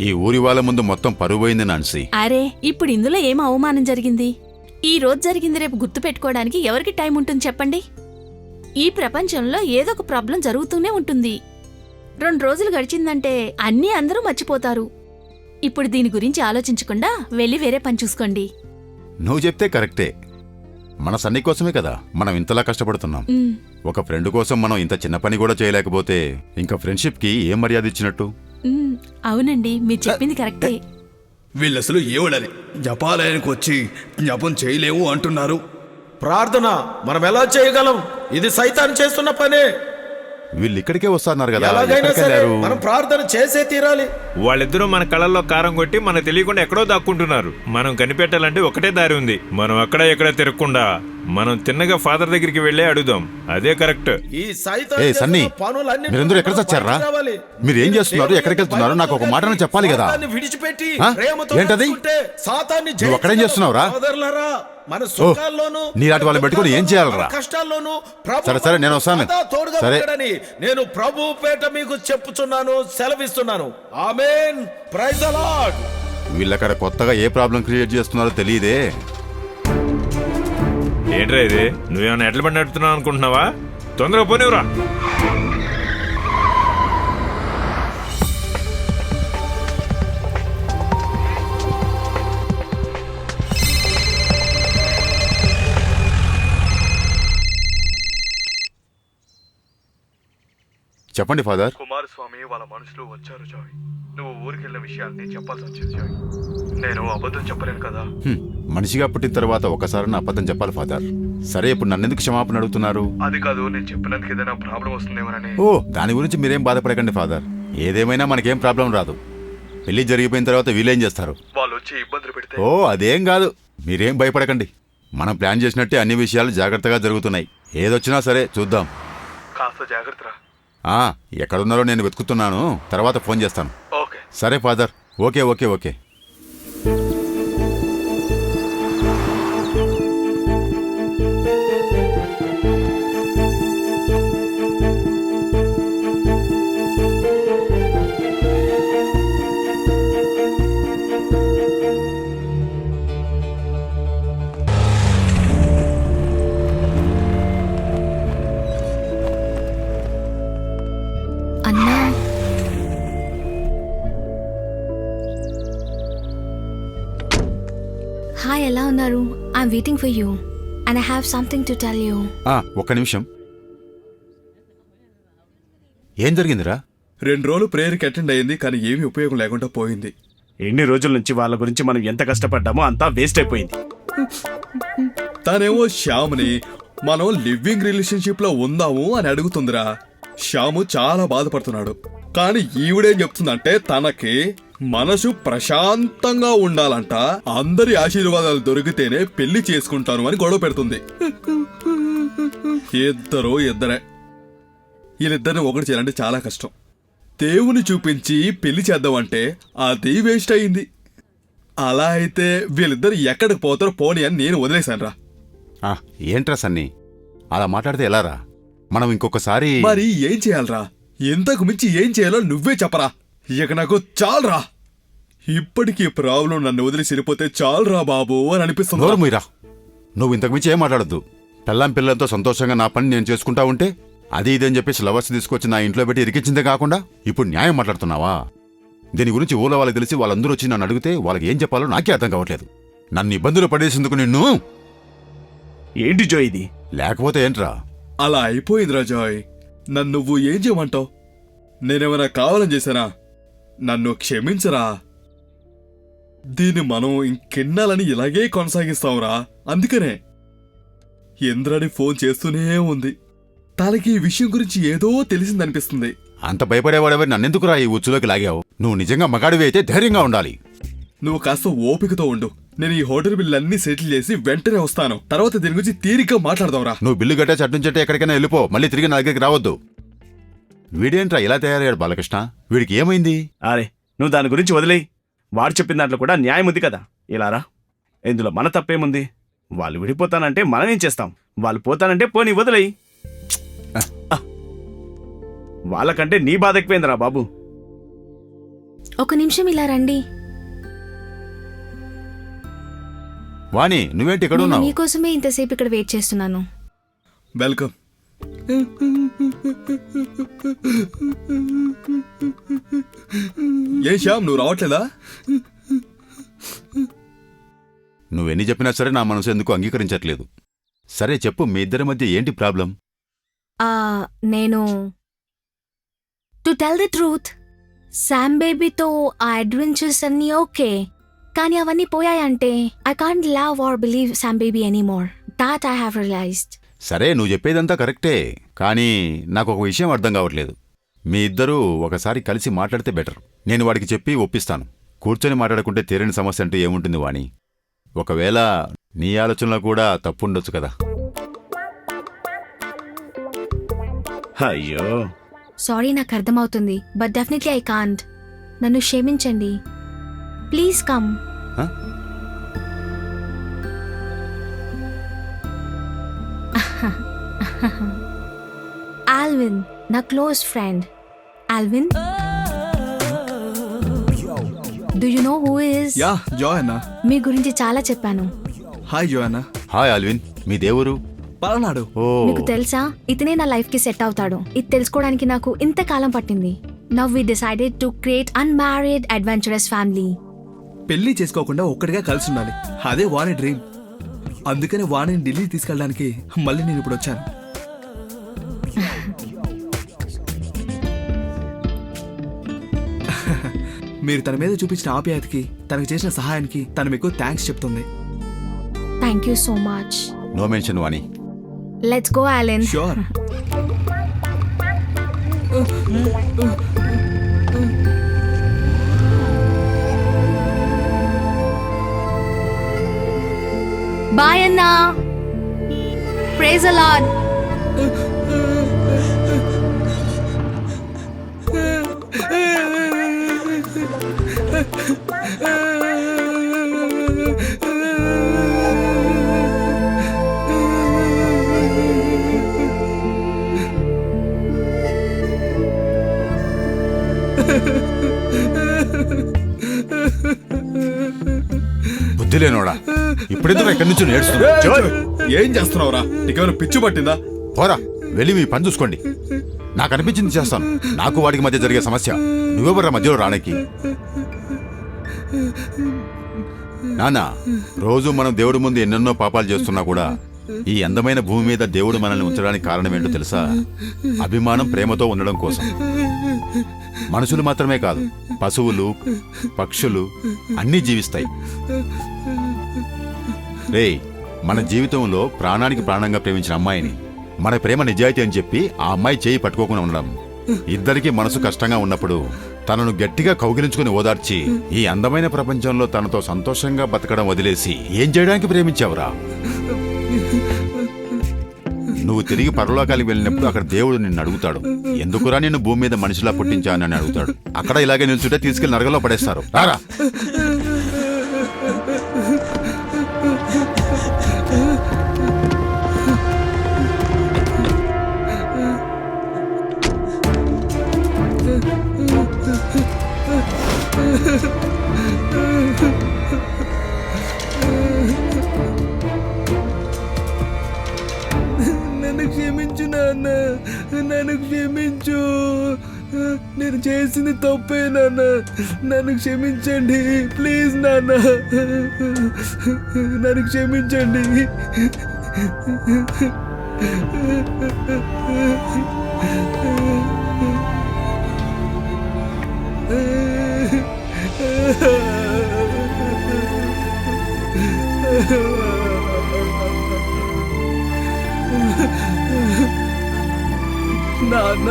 ఈ ఊరి వాళ్ళ ముందు మొత్తం పరువు పోయింది నాన్సీ. అరే ఇప్పుడు ఇందులో ఏం అవమానం జరిగింది? ఈ రోజు జరిగింది రేపు గుర్తు పెట్టుకోవడానికి ఎవరికి టైం ఉంటుంది చెప్పండి? ఈ ప్రపంచంలో ఏదో ఒక ప్రాబ్లం జరుగుతూనే ఉంటుంది. 2 రోజులు గడిచిందంటే అన్నీ అందరూ మర్చిపోతారు. ఇప్పుడు దీని గురించి ఆలోచించకుండా వెళ్ళి వేరే పని చూసుకోండి. నువ్వు చెప్తే కరెక్టే. మన సన్ని కోసమే కదా మనం ఇంతలా కష్టపడుతున్నాం. ఒక ఫ్రెండ్ కోసం మనం ఇంత చిన్న పని కూడా చేయలేకపోతే ఇంకా ఫ్రెండ్షిప్ కి ఏం మర్యాద ఇచ్చినట్టు? అవునండి, మీరు చెప్పింది కరెక్టే. వీళ్ళసలు ఏవడని జపాలయానికి వచ్చి జపం చేయలేము అంటున్నారు. ప్రార్థన మనం ఎలా చేయగలం? ఇది సైతాన్ చేస్తున్న పనే. వీళ్ళు ఇక్కడికే వస్తున్నారు కదా, ఎలాగైనా ఎక్కడికి సరే వెళ్ళారు? మనం ప్రార్థన చేసే తీరాలి. వాళ్ళిద్దరూ మన కళ్ళల్లో కారం కొట్టి మనకు తెలియకుండా ఎక్కడో దాక్కుంటున్నారు. మనం కనిపెట్టాలంటే ఒకటే దారి ఉంది. మనం అక్కడ ఎక్కడ తిరగకుండా మనం తిన్నగా ఫాదర్ దగ్గరికి వెళ్ళి అడుగుదాం. అదే కరెక్ట్. ఈ సైతాన్ ఏ సన్నీ, చేస్తున్న పనులన్నీ మీరందరూ ఎక్కడ చచ్చారా? రావాలి. మీరు ఏం చేస్తున్నారు, ఎక్కడికి వెళ్తున్నారు? నాకు ఒక మాటను చెప్పాలి కదా. సాతాన్ని విడిచిపెట్టి ఆ? ప్రేమతో ఏంటది? నడుచుకుంటే సాతాన్ని నువ్వు అక్కడేం చేస్తున్నావురా? సోదరులారా, మన సుఖాల్లోనూ నీలాంటి వాళ్ళని పెట్టుకుని ఏం చేయాలరా? మన కష్టాల్లోనూ ప్రభు సరే, సరే, నేను వస్తాను. సదా తోడుగా సరే. ఉంటాడని నేను ప్రభు పేట మీకు చెప్పుచున్నాను, సెలవిస్తున్నాను. ఆమేన్. Praise the lord. వీళ్ళక్కడ కొత్తగా ఏ ప్రాబ్లం క్రియేట్ చేస్తున్నారో తెలియదే. ఏంట్రా ఇది? నువ్వేమన్నా ఎట్ల పడి నడుపుతున్నావు అనుకుంటున్నావా? తొందరగా పోనివ్వరా. చెప్పండి ఫాదర్. కుమారస్వామి వాళ్ళ మనుషులు వచ్చారు జాయ్. నువ్వు ఊరికెళ్ళిన విషయాల్ని చెప్పాల్సి వచ్చింది జాయ్. నేను అబద్ధం చెప్పలేను కదా. మనిషిగా పుట్టిన తర్వాత ఒకసారి అబద్ధం చెప్పాలి ఫాదర్. సరే, ఇప్పుడు నన్నెందుకు క్షమాపణ అడుగుతున్నారు? అది కాదు, నేను చెప్పినందుకు ఏదైనా ప్రాబ్లం వస్తుందేమోనని. ఓ, దాని గురించి మీరేం బాధపడకండి ఫాదర్. ఏదేమైనా మనకేం ప్రాబ్లం రాదు. పెళ్లి జరిగిపోయిన తర్వాత వీళ్ళేం చేస్తారు? వాళ్ళు వచ్చి ఇబ్బందులు పెడితే. ఓ, అదేం కాదు, మీరేం భయపడకండి. మనం ప్లాన్ చేసినట్టే అన్ని విషయాలు జాగ్రత్తగా జరుగుతున్నాయి. ఏదొచ్చినా సరే చూద్దాం. కాస్త జాగ్రత్త. ఎక్కడున్నారో నేను వెతుకుతున్నాను, తర్వాత ఫోన్ చేస్తాను. ఓకే. సరే ఫాదర్. Okay okay okay. అన్నా, హాయ్, ఎలా ఉన్నారు? I'm waiting for you and I have something to tell you. ఒక్క నిమిషం. ఏం జరిగిందిరా? 2 రోజులు ప్రేయర్కి అటెండ్ అయ్యింది, కానీ ఏమీ ఉపయోగం లేకుండా పోయింది. ఎన్ని రోజుల నుంచి వాళ్ళ గురించి మనం ఎంత కష్టపడ్డామో అంతా వేస్ట్ అయిపోయింది. తనేమో శ్యామ్ని మనం లివింగ్ రిలేషన్షిప్ లో ఉందాము అని అడుగుతుందిరా. శ్యాము చాలా బాధపడుతున్నాడు. కానీ ఈవిడేం చెప్తుందంటే తనకి మనసు ప్రశాంతంగా ఉండాలంట, అందరి ఆశీర్వాదాలు దొరికితేనే పెళ్లి చేసుకుంటాను అని గొడవ పెడుతుంది. ఇద్దరే వీళ్ళిద్దరిని ఒకటి చేయాలంటే చాలా కష్టం. దేవుని చూపించి పెళ్లి చేద్దామంటే అది వేస్ట్ అయింది. అలా అయితే వీళ్ళిద్దరు ఎక్కడికి పోతారో పోనీ అని నేను వదిలేశాను రా. ఏంట్రా సన్నీ, అలా మాట్లాడితే ఎలారా? మనం ఇంకొకసారి. మరి ఏం చేయాలరా? ఇంతకు మించి ఏం చేయాలో నువ్వే చెప్పరా. ఇక నాకు చాలరా. ఇప్పటికీ ప్రాబ్లం నన్ను వదిలి సిరిపోతే చాలరా బాబు అని అనిపిస్తుంది. నోరు మీరా, నువ్వు ఇంతకు మించి ఏం మాట్లాడద్దు. పెళ్ళాం పిల్లలతో సంతోషంగా నా పని నేను చేసుకుంటా ఉంటే అది ఇదని చెప్పేసి లవర్స్ తీసుకొచ్చి నా ఇంట్లో పెట్టి ఇరికించిందే కాకుండా ఇప్పుడు న్యాయం మాట్లాడుతున్నావా? దీని గురించి ఊళ్ళో వాళ్ళకి తెలిసి వాళ్ళందరూ వచ్చి నన్ను అడిగితే వాళ్ళకి ఏం చెప్పాలో నాకే అర్థం కావట్లేదు. నన్ను ఇబ్బందులు పడేసేందుకు నిన్ను. ఏంటి జో ఇది? లేకపోతే ఏంట్రా? అలా అయిపోయిందిరా జాయ్. నన్ను నువ్వు ఏం చేయమంటావు? నేనేమైనా కావాలని చేశానా? నన్ను క్షమించరా. దీన్ని మనం ఇంకెన్నాలని ఇలాగే కొనసాగిస్తాంరా. అందుకనే ఇంద్రాణి ఫోన్ చేస్తూనే ఉంది. తనకి ఈ విషయం గురించి ఏదో తెలిసిందనిపిస్తుంది. అంత భయపడేవాడెవరి నన్నెందుకురా ఈ ఉచ్చులోకి లాగావు? నువ్వు నిజంగా మగాడివి అయితే ధైర్యంగా ఉండాలి. నువ్వు కాస్త ఓపికతో ఉండు. నేను ఈ హోటల్ బిల్లన్నీ సెటిల్ చేసి వెంటనే వస్తాను. తర్వాత దీని గురించి తీరిగ్గా మాట్లాడదాంరా. నువ్వు బిల్లు కట్టే చట్టుంచట్టే ఎక్కడికైనా వెళ్ళిపో. మళ్ళీ తిరిగి నా దగ్గరికి రావద్దు. వీడేంట్రా ఇలా తయారయ్యాడు బాలకృష్ణ? వీడికి ఏమైంది? అరే, నువ్వు దాని గురించి వదిలేయి. వాడు చెప్పిన దాంట్లో కూడా న్యాయం ఉంది కదా. ఇలారా, ఇందులో మన తప్పేముంది? వాళ్ళు విడిపోతానంటే మనం ఏం చేస్తాం? వాళ్ళు పోతానంటే పోనీ వదిలేయి. వాళ్ళకంటే నీ బాధ ఎక్కువైందిరా బాబు. ఒక నిమిషం ఇలా రండి. వాణి నువ్వేంటి ఇక్కడ నేను ఉన్నావు? మీకోసమే ఇంతసేపు ఇక్కడ వెయిట్ చేస్తున్నాను. వెల్కమ్. ఏ శ్యామ్, నువ్వు రావట్లేదా? నువ్వెన్ని చెప్పినా సరే నా మనసు ఎందుకు అంగీకరించట్లేదు. సరే చెప్పు, మీ ఇద్దరి మధ్య ఏంటి ప్రాబ్లం? నేను to tell the truth, Sam బేబీతో ఆ అడ్వెంచర్స్ అన్నీ ఓకే, కానీ అవన్నీ పోయాయంటే I can't love or believe Sam baby anymore. That I have realized. సరే నువ్వు చెప్పేదంతా కరెక్టే, కానీ నాకు ఒక విషయం అర్థం కావట్లేదు. మీ ఇద్దరూ ఒకసారి కలిసి మాట్లాడితే బెటర్. నేను వాడికి చెప్పి ఒప్పిస్తాను. కూర్చొని మాట్లాడుకుంటే తీరని సమస్య అంటూ ఏముంటుంది వాణి? ఒకవేళ నీ ఆలోచనలో కూడా తప్పుండొచ్చు కదా. అయ్యో, సారీ, నాకు అర్థమవుతుంది, బట్ డెఫినెట్లీ ఐ కాంట్. నన్ను క్షమించండి. Please come. హ? ఆల్విన్, నా close friend. Alvin, do you know who is? Yeah, Joanna. మీ గురించి చాలా చెప్పాను. Hi Joanna. హాయ్ ఆల్విన్, మీ దేవురు? పలనాడు. ఓ, మీకు తెలుసా, ఇతనే నా లైఫ్ కి సెట్ అవుతాడు. ఇది తెలుసుకోవడానికి నాకు ఇంతకాలం పట్టింది. Now we decided to create unmarried adventurous family. పెళ్లి చేసుకోకుండా ఒక్కడిగా కలిసి ఉండాలి, అదే వాణి డ్రీమ్. అందుకని వాణిని ఢిల్లీ తీసుకెళ్ళడానికి మళ్ళీ నేను ఇప్పుడు వచ్చాను. మీరు తన మీద చూపించిన ఆప్యాయతకి, తనకు చేసిన సహాయానికి తను మీకు థ్యాంక్స్ చెప్తుంది. Thank you so much. No mention Vani. Let's go Allen. Sure. Bye అన్నా. Praise the lord. బుద్ధి లేనోడా, ఇప్పుడెందుకు ఇక్కడి నుంచి నేర్చుకున్నా? ఏం చేస్తున్నావురా? నీకేమైనా పిచ్చి పట్టిందా? పోరా, వెళ్ళి మీ పని చూసుకోండి. నాకు అనిపించింది చేస్తాను. నాకు వాడికి మధ్య జరిగే సమస్య నువ్వెవర్రా మధ్యలో రానికి? నానా, రోజు మనం దేవుడి ముందు ఎన్నెన్నో పాపాలు చేస్తున్నా కూడా ఈ అందమైన భూమి మీద దేవుడు మనల్ని ఉంచడానికి కారణం ఏంటో తెలుసా? అభిమానం, ప్రేమతో ఉండడం కోసం. మనుషులు మాత్రమే కాదు, పశువులు, పక్షులు అన్నీ జీవిస్తాయి. రేయ్, మన జీవితంలో ప్రాణానికి ప్రాణంగా ప్రేమించిన అమ్మాయిని, మన ప్రేమ నిజాయితీ అని చెప్పి ఆ అమ్మాయి చేయి పట్టుకోకుండా ఉండడం, ఇద్దరికీ మనసు కష్టంగా ఉన్నప్పుడు తనను గట్టిగా కౌగిలించుకుని ఓదార్చి ఈ అందమైన ప్రపంచంలో తనతో సంతోషంగా బతకడం వదిలేసి ఏం చేయడానికి ప్రేమించావురా? నువ్వు తిరిగి పరలోకానికి వెళ్ళినప్పుడు అక్కడ దేవుడు నిన్ను అడుగుతాడు, ఎందుకురా నిన్ను భూమి మీద మనిషిలా పుట్టించానని అడుగుతాడు. అక్కడ ఇలాగే నిల్చుంటే తీసుకెళ్లి నరకలో పడేస్తారు. రారా. నన్ను క్షమించు నాన్న, నన్ను క్షమించు. నేను చేసింది తప్పే నాన్న, నన్ను క్షమించండి ప్లీజ్ నాన్న, నన్ను క్షమించండి. నాన్న,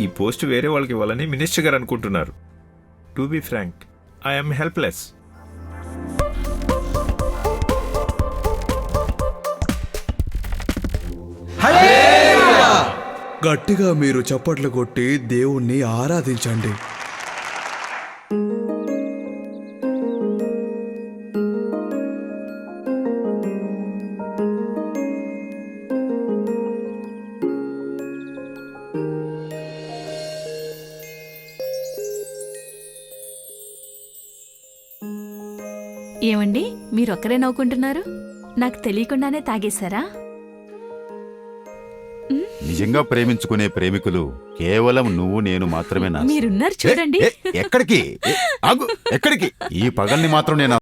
ఈ పోస్ట్ వేరే వాళ్ళకి ఇవ్వాలని మినిస్టర్ గారు అనుకుంటున్నారు. To be frank, I'm helpless. గట్టిగా మీరు చప్పట్లు కొట్టి దేవుణ్ణి ఆరాధించండి. ఏమండి మీరొక్కరే నవ్వుకుంటున్నారు? నాకు తెలియకుండానే తాగేశారా? నిజంగా ప్రేమించుకునే ప్రేమికులు కేవలం నువ్వు నేను మాత్రమే నా మీరున్నారు చూడండి. ఎక్కడికి ఆగు, ఎక్కడికి ఈ పగల్ని మాత్రం నేను